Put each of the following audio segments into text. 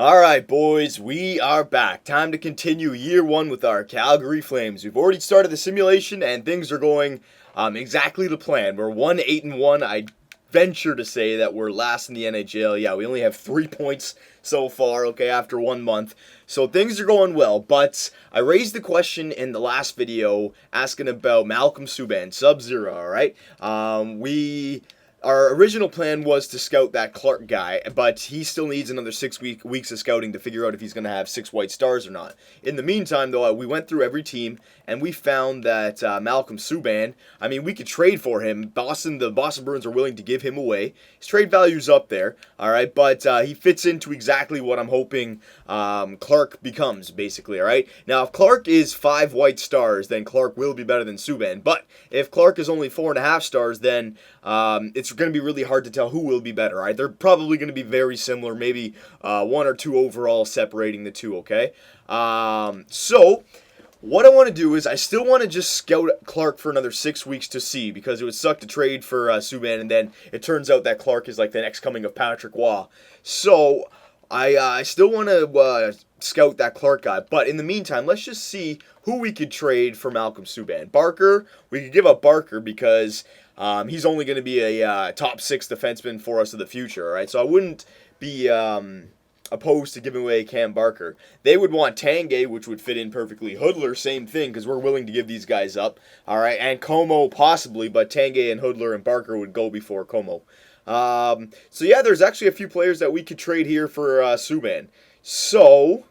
Alright, boys, we are back. Time to continue year one with our Calgary Flames. We've already started the simulation, and things are going exactly to plan. We're 1-8-1. I venture to say that we're last in the NHL. Yeah, we only have 3 points so far, okay, after 1 month. So things are going well, but I raised the question in the last video asking about Malcolm Subban, Sub-Zero, alright? Our original plan was to scout that Clark guy, but he still needs another 6 weeks of scouting to figure out if he's going to have 6 white stars or not. In the meantime, though, we went through every team, and we found that Malcolm Subban, I mean, we could trade for him. The Boston Bruins are willing to give him away. His trade value's up there, all right, but he fits into exactly what I'm hoping Clark becomes, basically, all right? Now, if Clark is 5 white stars, then Clark will be better than Subban, but if Clark is only 4.5 stars, then it's going to be really hard to tell who will be better, right? They're probably going to be very similar, maybe 1 or 2 overall separating the two, okay? So what I want to do is I still want to just scout Clark for another 6 weeks to see, because it would suck to trade for Subban, and then it turns out that Clark is like the next coming of Patrick Waugh. So I still want to scout that Clark guy, but in the meantime, let's just see who we could trade for Malcolm Subban. Barker, we could give up Barker because he's only going to be a top 6 defenseman for us in the future, all right? So I wouldn't be opposed to giving away Cam Barker. They would want Tanguay, which would fit in perfectly. Hoodler, same thing, because we're willing to give these guys up, all right? And Como, possibly, but Tanguay and Hoodler and Barker would go before Como. So yeah, there's actually a few players that we could trade here for Subban. So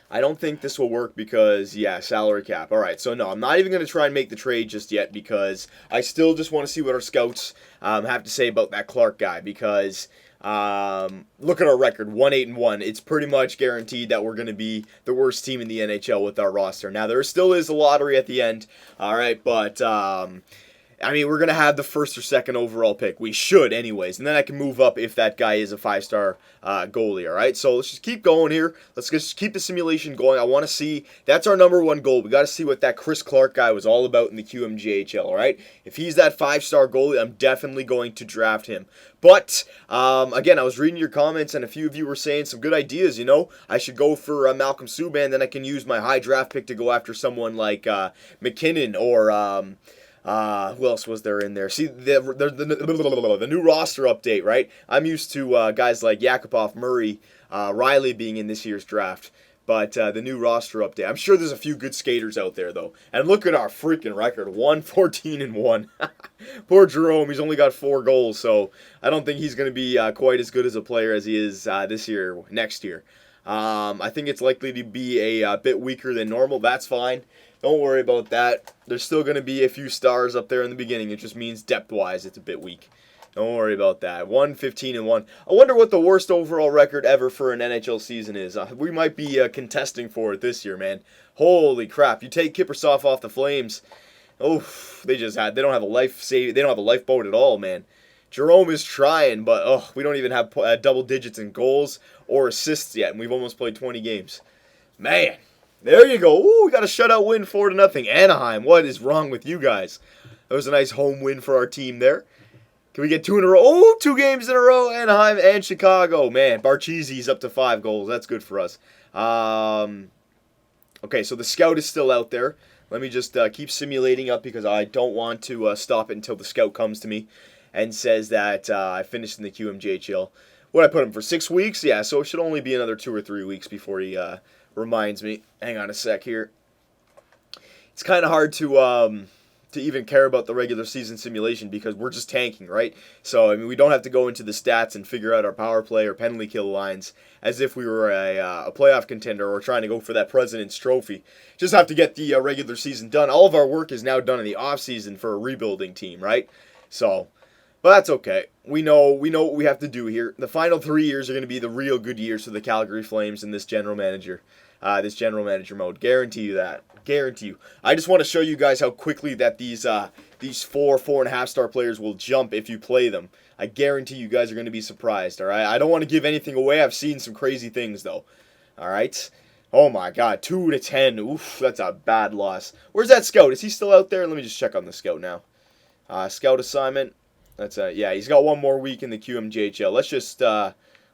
I don't think this will work because, yeah, salary cap. All right, so no, I'm not even going to try and make the trade just yet because I still just want to see what our scouts have to say about that Clark guy, because look at our record, 1-8-1. It's pretty much guaranteed that we're going to be the worst team in the NHL with our roster. Now, there still is a lottery at the end, all right, but I mean, we're going to have the 1st or 2nd overall pick. We should anyways. And then I can move up if that guy is a 5-star goalie, all right? So let's just keep going here. Let's just keep the simulation going. I want to see. That's our number 1 goal. We got to see what that Chris Clark guy was all about in the QMJHL, all right? If he's that 5-star goalie, I'm definitely going to draft him. But, again, I was reading your comments, and a few of you were saying some good ideas, you know? I should go for Malcolm Subban, then I can use my high draft pick to go after someone like McKinnon or who else was there in there? See, the new roster update, right? I'm used to guys like Yakupov, Murray, Riley being in this year's draft. But the new roster update. I'm sure there's a few good skaters out there, though. And look at our freaking record. 1-14-1. Poor Jerome. He's only got 4 goals, so I don't think he's going to be quite as good as a player as he is next year. I think it's likely to be a bit weaker than normal. That's fine. Don't worry about that. There's still going to be a few stars up there in the beginning. It just means depth-wise it's a bit weak. Don't worry about that. 1-15-1. I wonder what the worst overall record ever for an NHL season is. We might be contesting for it this year, man. Holy crap! You take Kiprusoff off the Flames. Oh, they don't have a lifeboat at all, man. Jerome is trying, but we don't even have double digits in goals or assists yet, and we've almost played 20 games. Man. There you go. Ooh, we got a shutout win, 4-0. Anaheim, what is wrong with you guys? That was a nice home win for our team there. Can we get 2 in a row? Oh, 2 games in a row, Anaheim and Chicago. Man, Barcheesi's up to 5 goals. That's good for us. Okay, so the scout is still out there. Let me just keep simulating up because I don't want to stop it until the scout comes to me and says that I finished in the QMJHL. What I put him for 6 weeks? Yeah, so it should only be another 2 or 3 weeks before he reminds me. Hang on a sec here. It's kind of hard to even care about the regular season simulation because we're just tanking, right? So, I mean, we don't have to go into the stats and figure out our power play or penalty kill lines as if we were a playoff contender or trying to go for that President's Trophy. Just have to get the regular season done. All of our work is now done in the off season for a rebuilding team, right? So, but that's okay. We know what we have to do here. The final 3 years are going to be the real good years for the Calgary Flames and this general manager mode. Guarantee you that. Guarantee you. I just want to show you guys how quickly that these 4.5 star players will jump if you play them. I guarantee you guys are going to be surprised, all right? I don't want to give anything away. I've seen some crazy things, though. All right? Oh, my God. 2-10. Oof, that's a bad loss. Where's that scout? Is he still out there? Let me just check on the scout now. Scout assignment. Yeah, he's got 1 more week in the QMJHL. Let's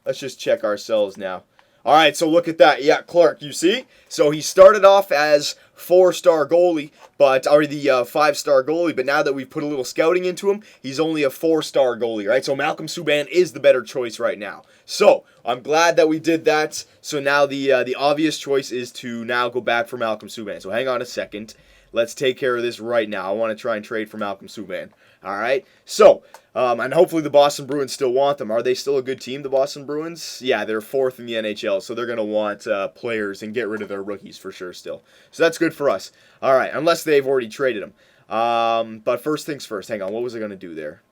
Let's just check ourselves now. All right, so look at that. Yeah, Clark, you see? So he started off as 4-star goalie, or the 5-star goalie, but now that we've put a little scouting into him, he's only a 4-star goalie, right? So Malcolm Subban is the better choice right now. So I'm glad that we did that. So now the obvious choice is to now go back for Malcolm Subban. So hang on a second. Let's take care of this right now. I want to try and trade for Malcolm Subban. All right. So, and hopefully the Boston Bruins still want them. Are they still a good team, the Boston Bruins? Yeah, they're 4th in the NHL, so they're going to want players and get rid of their rookies for sure still. So that's good for us. All right, unless they've already traded them. But first things first. Hang on, what was I going to do there?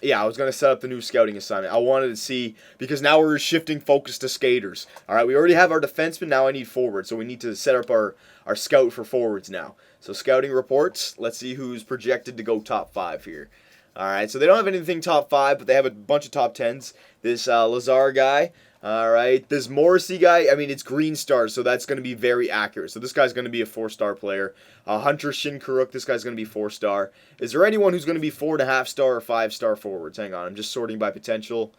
Yeah, I was going to set up the new scouting assignment. I wanted to see, because now we're shifting focus to skaters. All right, we already have our defenseman. Now I need forwards, so we need to set up our scout for forwards now. So scouting reports. Let's see who's projected to go top 5 here. All right, so they don't have anything top 5, but they have a bunch of top 10s. This Lazar guy. All right, this Morrissey guy, I mean, it's green stars, so that's going to be very accurate. So this guy's going to be a 4-star player. Hunter Shinkaruk, this guy's going to be 4-star. Is there anyone who's going to be 4.5-star or 5-star forwards? Hang on, I'm just sorting by potential.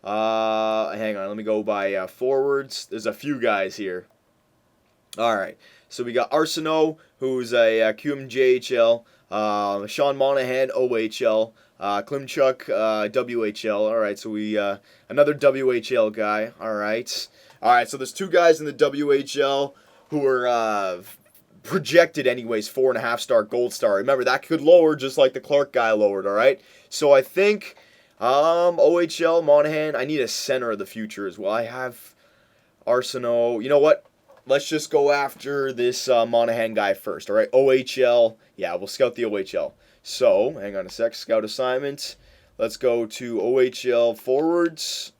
Hang on, let me go by forwards. There's a few guys here. All right, so we got Arsenault, who's a QMJHL. Sean Monahan, OHL. Klimchuk, WHL. All right, so we another WHL guy. All right, so there's 2 guys in the WHL who are projected anyways 4.5-star gold star. Remember, that could lower just like the Clark guy lowered. All right, so I think OHL Monahan. I need a center of the future as well. I have Arsenault. You know what? Let's just go after this Monahan guy first. All right, OHL. Yeah, we'll scout the OHL. So, hang on a sec, scout assignment. Let's go to OHL forwards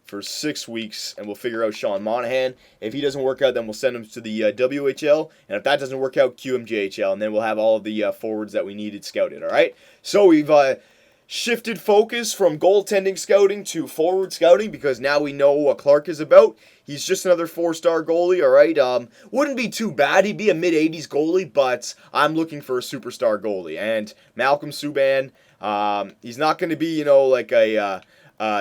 for 6 weeks, and we'll figure out Sean Monahan. If he doesn't work out, then we'll send him to the WHL, and if that doesn't work out, QMJHL, and then we'll have all of the forwards that we needed scouted, all right? So we've shifted focus from goaltending scouting to forward scouting because now we know what Clark is about. He's just another 4-star goalie, all right? Wouldn't be too bad. He'd be a mid-80s goalie, but I'm looking for a superstar goalie. And Malcolm Subban, he's not going to be, like a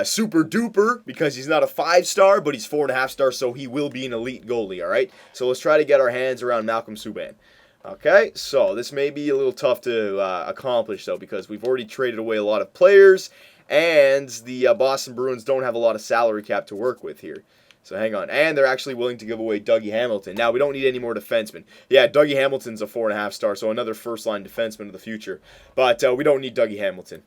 super duper because he's not a 5-star, but he's 4.5-star, so he will be an elite goalie, all right? So let's try to get our hands around Malcolm Subban. Okay, so this may be a little tough to accomplish, though, because we've already traded away a lot of players, and the Boston Bruins don't have a lot of salary cap to work with here. So hang on. And they're actually willing to give away Dougie Hamilton. Now, we don't need any more defensemen. Yeah, Dougie Hamilton's a 4.5-star, so another first-line defenseman of the future. But we don't need Dougie Hamilton.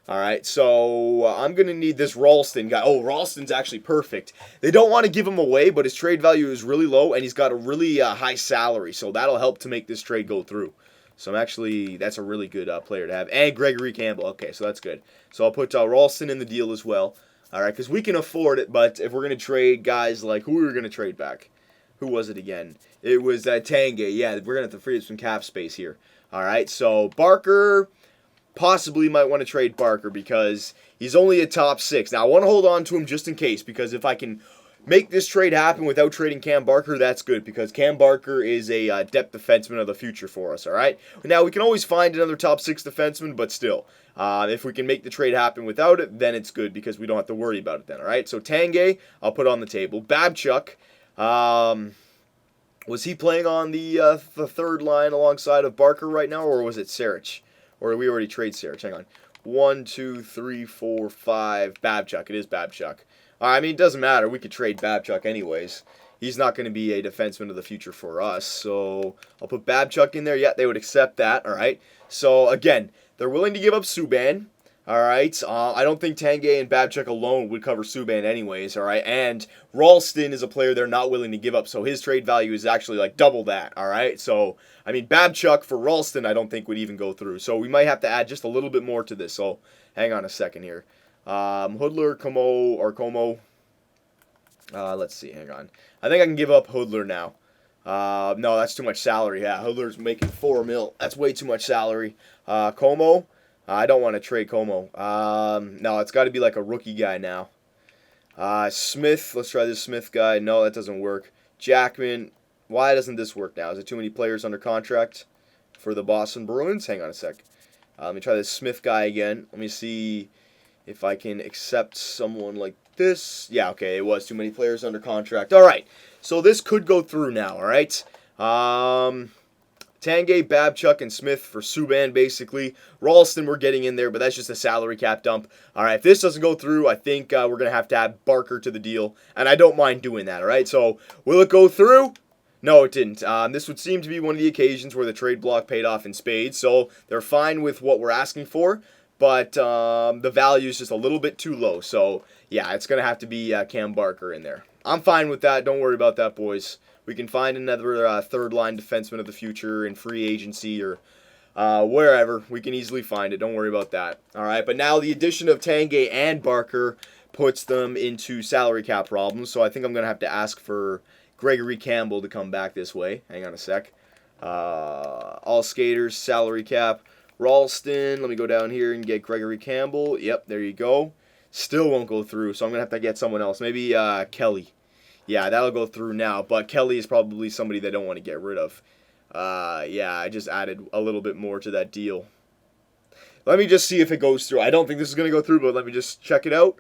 All right, so I'm going to need this Ralston guy. Oh, Ralston's actually perfect. They don't want to give him away, but his trade value is really low, and he's got a really high salary, so that'll help to make this trade go through. So that's a really good player to have. And Gregory Campbell. Okay, so that's good. So I'll put Ralston in the deal as well. All right, because we can afford it, but if we're going to trade guys like, who are we going to trade back? Who was it again? It was Tanguay. Yeah, we're going to have to free up some cap space here. All right, so Barker, possibly might want to trade Barker because he's only a top 6. Now, I want to hold on to him just in case because if I can make this trade happen without trading Cam Barker, that's good because Cam Barker is a depth defenseman of the future for us, all right? Now, we can always find another top 6 defenseman, but still. If we can make the trade happen without it, then it's good because we don't have to worry about it then, all right? So Tanguay, I'll put on the table. Babchuk, was he playing on the third line alongside of Barker right now, or was it Sarich? Or did we already trade Sarich? Hang on. 1, 2, 3, 4, 5. Babchuk. It is Babchuk. I mean, it doesn't matter. We could trade Babchuk anyways. He's not going to be a defenseman of the future for us. So I'll put Babchuk in there. Yeah, they would accept that. All right. So, again, they're willing to give up Subban. All right. I don't think Tanguay and Babchuk alone would cover Subban anyways. All right. And Ralston is a player they're not willing to give up. So his trade value is actually like double that. All right. So, I mean, Babchuk for Ralston I don't think would even go through. So we might have to add just a little bit more to this. So hang on a second here. Hoodler, Como. Let's see. Hang on. I think I can give up Hoodler now. No, that's too much salary. Yeah, Hoodler's making $4 million. That's way too much salary. Como. I don't want to trade Como. No, it's got to be like a rookie guy now. Smith. Let's try this Smith guy. No, that doesn't work. Jackman. Why doesn't this work now? Is it too many players under contract for the Boston Bruins? Hang on a sec. Let me try this Smith guy again. Let me see if I can accept someone like this? Yeah, okay, it was too many players under contract. All right, so this could go through now, all right? Tanguay, Babchuk, and Smith for Subban, basically. Ralston, we're getting in there, but that's just a salary cap dump. All right, if this doesn't go through, I think we're going to have Barker to the deal, and I don't mind doing that, all right? So, will it go through? No, it didn't. This would seem to be one of the occasions where the trade block paid off in spades, so they're fine with what we're asking for, but the value is just a little bit too low. So, yeah, it's going to have to be Cam Barker in there. I'm fine with that. Don't worry about that, boys. We can find another third-line defenseman of the future in free agency or wherever. We can easily find it. Don't worry about that. All right, but now the addition of Tanguay and Barker puts them into salary cap problems, so I think I'm going to have to ask for Gregory Campbell to come back this way. Hang on a sec. All skaters, salary cap. Ralston, let me go down here and get Gregory Campbell. Yep, there you go. Still won't go through, so I'm going to have to get someone else. Maybe Kelly. Yeah, that'll go through now, but Kelly is probably somebody they don't want to get rid of. Yeah, I just added a little bit more to that deal. Let me just see if it goes through. I don't think this is going to go through, but let me just check it out.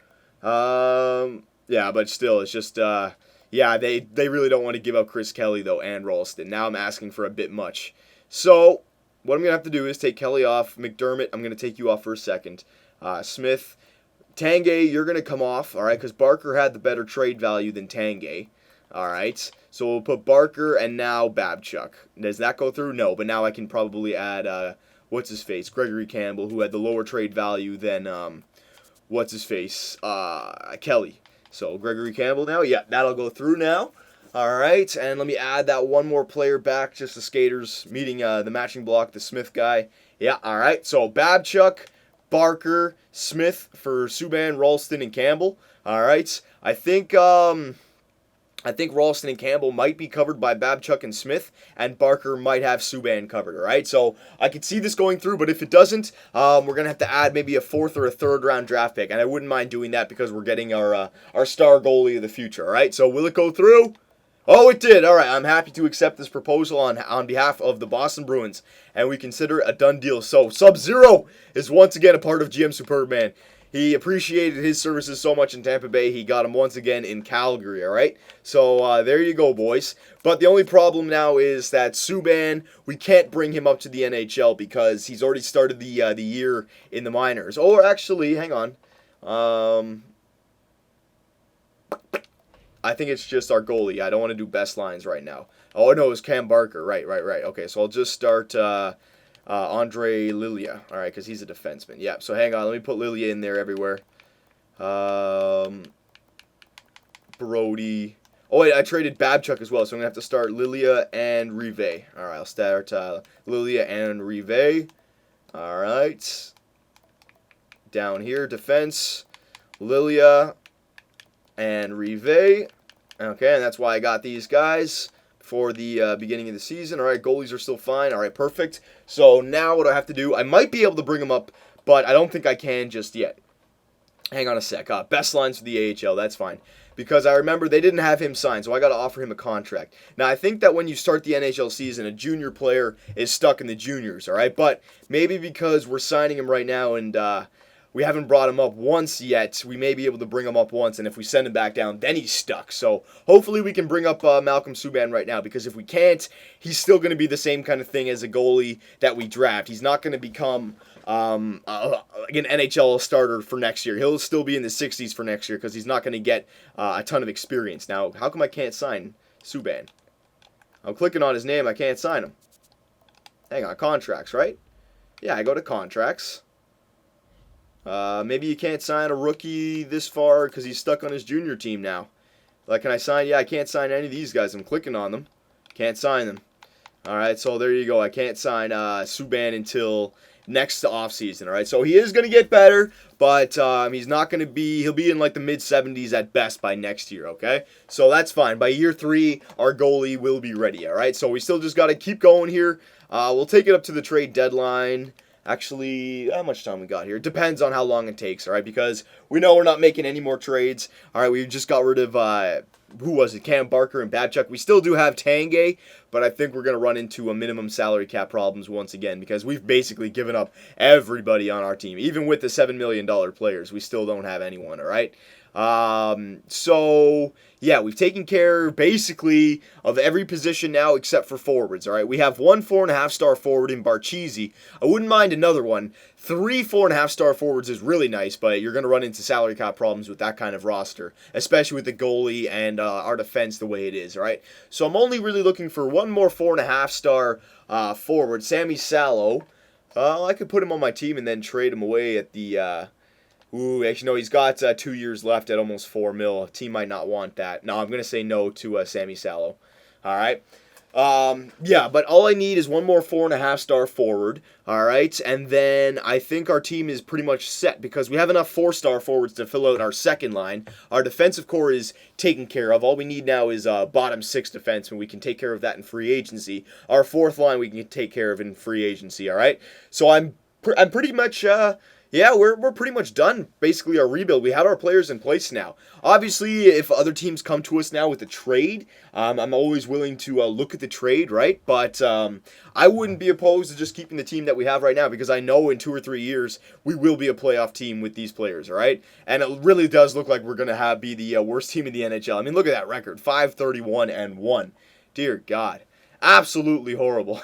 Yeah, but still, it's just, yeah, they really don't want to give up Chris Kelly, though, and Ralston. Now I'm asking for a bit much. So, what I'm going to have to do is take Kelly off. McDermott, I'm going to take you off for a second. Smith, Tanguay, you're going to come off, all right, because Barker had the better trade value than Tanguay. All right, so we'll put Barker and now Babchuk. Does that go through? No, but now I can probably add, what's-his-face, Gregory Campbell, who had the lower trade value than, what's-his-face, Kelly. So Gregory Campbell now, yeah, that'll go through now. All right, and let me add that one more player back, just the skaters meeting the matching block, the Smith guy. Yeah, all right, so Babchuk, Barker, Smith for Subban, Ralston, and Campbell. All right, I think Ralston and Campbell might be covered by Babchuk and Smith, and Barker might have Subban covered, all right? So I could see this going through, but if it doesn't, we're going to have to add maybe a 4th or a 3rd round draft pick, and I wouldn't mind doing that because we're getting our star goalie of the future, all right? So will it go through? Oh, it did. All right, I'm happy to accept this proposal on behalf of the Boston Bruins, and we consider it a done deal. So Sub-Zero is once again a part of GM Superbman. He appreciated his services so much in Tampa Bay, he got him once again in Calgary, all right? So there you go, boys. But the only problem now is that Subban, we can't bring him up to the NHL because he's already started the year in the minors. Or actually, hang on. I think it's just our goalie. I don't want to do best lines right now. Oh, no, it's Cam Barker. Right. Okay, so I'll just start Andre Lilia. All right, because he's a defenseman. Yeah, so hang on. Let me put Lilia in there everywhere. Brody. Oh, wait, I traded Babchuk as well, so I'm going to have to start Lilia and Rive. All right, I'll start Lilia and Rive. All right. Down here, defense. Lilia and Rive. Okay, and that's why I got these guys for the beginning of the season. All right, goalies are still fine. All right, perfect. So now what do I have to do? I might be able to bring them up, but I don't think I can just yet. Hang on a sec. Best lines for the AHL, that's fine. Because I remember they didn't have him signed, so I got to offer him a contract. Now, I think that when you start the NHL season, a junior player is stuck in the juniors, all right? But maybe because we're signing him right now and we haven't brought him up once yet, we may be able to bring him up once, and if we send him back down, then he's stuck. So hopefully we can bring up Malcolm Subban right now, because if we can't, he's still going to be the same kind of thing as a goalie that we draft. He's not going to become an NHL starter for next year. He'll still be in the 60s for next year because he's not going to get a ton of experience. Now, how come I can't sign Subban? I'm clicking on his name. I can't sign him. Hang on, contracts, right? Yeah, I go to contracts. Maybe you can't sign a rookie this far because he's stuck on his junior team now. Like, can I sign? Yeah, I can't sign any of these guys. I'm clicking on them. Can't sign them. All right, so there you go. I can't sign Subban until next offseason, all right? So he is going to get better, but he's not going to be, he'll be in like the mid-70s at best by next year, okay? So that's fine. By year 3, our goalie will be ready, all right? So we still just got to keep going here. We'll take it up to the trade deadline. Actually, how much time we got here? It depends on how long it takes, all right? Because we know we're not making any more trades. All right, we just got rid of, who was it? Cam Barker and Babchuk. We still do have Tanguay, but I think we're going to run into a minimum salary cap problems once again because we've basically given up everybody on our team. Even with the $7 million players, we still don't have anyone, all right? So yeah, we've taken care basically of every position now except for forwards. All right, we have one 4.5-star forward in Barchese. I wouldn't mind another one. 3 4.5-star forwards is really nice, but you're going to run into salary cap problems with that kind of roster, especially with the goalie and our defense the way it is. All right, so I'm only really looking for one more 4.5-star forward, Sammy Salo. I could put him on my team and then trade him away at the. Ooh, actually, no, he's got 2 years left at almost $4 million. A team might not want that. No, I'm going to say no to Sammy Salo. All right. Yeah, but all I need is one more 4.5-star forward. All right. And then I think our team is pretty much set because we have enough 4-star forwards to fill out our second line. Our defensive core is taken care of. All we need now is bottom 6 defense, and we can take care of that in free agency. Our fourth line we can take care of in free agency. All right. So I'm pretty much. Yeah, we're pretty much done, basically, our rebuild. We have our players in place now. Obviously, if other teams come to us now with a trade, I'm always willing to look at the trade, right? But I wouldn't be opposed to just keeping the team that we have right now because I know in 2 or 3 years, we will be a playoff team with these players, all right? And it really does look like we're going to be the worst team in the NHL. I mean, look at that record, 5-31-1. Dear God. Absolutely horrible.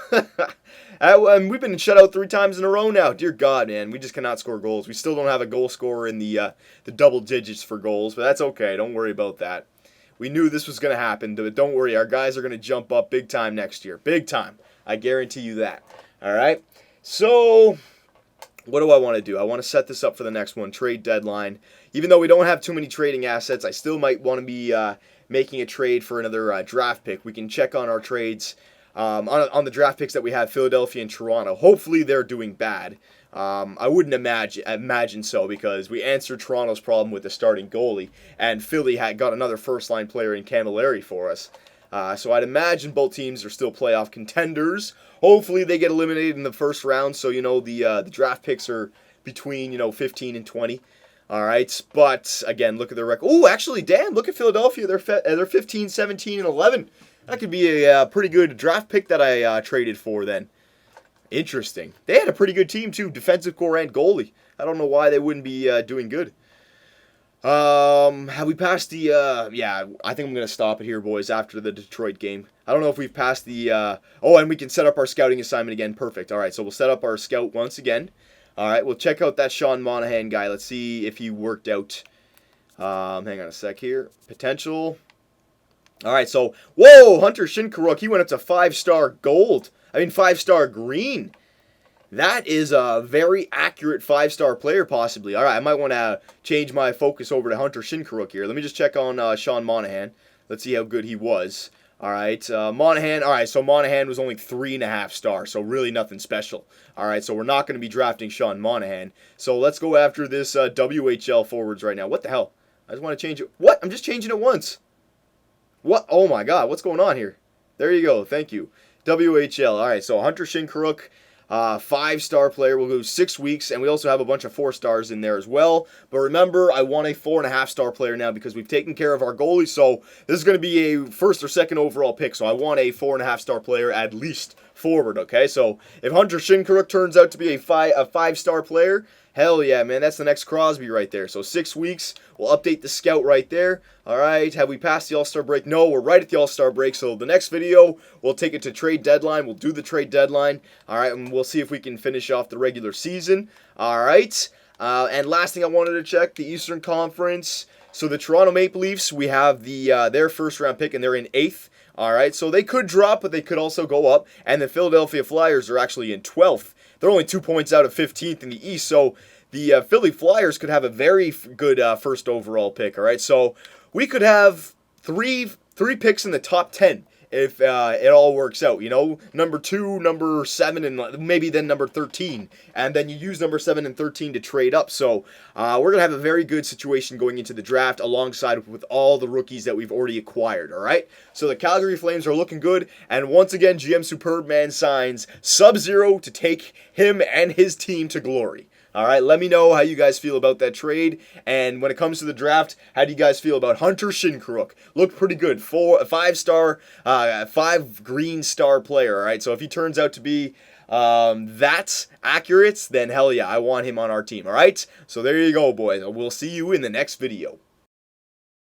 And we've been shut out 3 times in a row now. Dear God, man, we just cannot score goals. We still don't have a goal scorer in the double digits for goals, but that's okay. Don't worry about that. We knew this was going to happen, but don't worry. Our guys are going to jump up big time next year. Big time. I guarantee you that. All right? So, what do I want to do? I want to set this up for the next one, trade deadline. Even though we don't have too many trading assets, I still might want to be making a trade for another draft pick. We can check on our trades on the draft picks that we have, Philadelphia and Toronto. Hopefully they're doing bad. I wouldn't imagine so because we answered Toronto's problem with the starting goalie, and Philly had got another first-line player in Camilleri for us. So I'd imagine both teams are still playoff contenders. Hopefully they get eliminated in the first round, so the draft picks are between 15 and 20. All right, but again, look at their record. Oh, actually, damn, look at Philadelphia. They're 15, 17, and 11. That could be a pretty good draft pick that I traded for then. Interesting. They had a pretty good team, too, defensive core and goalie. I don't know why they wouldn't be doing good. Have we passed the, yeah, I think I'm going to stop it here, boys, after the Detroit game. I don't know if we've passed the, oh, and we can set up our scouting assignment again. Perfect. All right, so we'll set up our scout once again. All right, we'll check out that Sean Monahan guy. Let's see if he worked out. Hang on a sec here. Potential. All right, so, whoa, Hunter Shinkaruk, he went up to 5-star gold. 5-star green. That is a very accurate 5-star player, possibly. All right, I might want to change my focus over to Hunter Shinkaruk here. Let me just check on Sean Monahan. Let's see how good he was. All right, Monahan. All right, so Monahan was only 3.5 stars, so really nothing special. All right, so we're not going to be drafting Sean Monahan. So let's go after this WHL forwards right now. What the hell? I just want to change it. What? I'm just changing it once. What? Oh my God, what's going on here? There you go. Thank you. WHL. All right, so Hunter Shinkaruk. 5-star player. We'll go 6 weeks, and we also have a bunch of 4 stars in there as well. But remember, I want a 4.5-star player now because we've taken care of our goalie. So this is going to be a first or second overall pick. So I want a 4.5-star player at least forward. Okay, so if Hunter Shinkaruk turns out to be a 5-star player, hell yeah, man, that's the next Crosby right there. So 6 weeks, we'll update the scout right there. All right, have we passed the All-Star break? No, we're right at the All-Star break. So the next video, we'll take it to trade deadline. We'll do the trade deadline. All right, and we'll see if we can finish off the regular season. All right, and last thing I wanted to check, the Eastern Conference. So the Toronto Maple Leafs, we have their first-round pick, and they're in 8th. All right, so they could drop, but they could also go up. And the Philadelphia Flyers are actually in 12th. They're only 2 points out of 15th in the East, so the Philly Flyers could have a very good first overall pick, all right? So we could have three picks in the top 10 if it all works out, number 2, number 7, and maybe then number 13. And then you use number 7 and 13 to trade up. So we're going to have a very good situation going into the draft alongside with all the rookies that we've already acquired, all right? So the Calgary Flames are looking good. And once again, GM Superbman signs Sub-Zero to take him and his team to glory. All right, let me know how you guys feel about that trade. And when it comes to the draft, how do you guys feel about Hunter Shinkaruk? Looked pretty good. 5-star, 5 green star player. All right, so if he turns out to be that accurate, then hell yeah, I want him on our team. All right, so there you go, boys. We'll see you in the next video.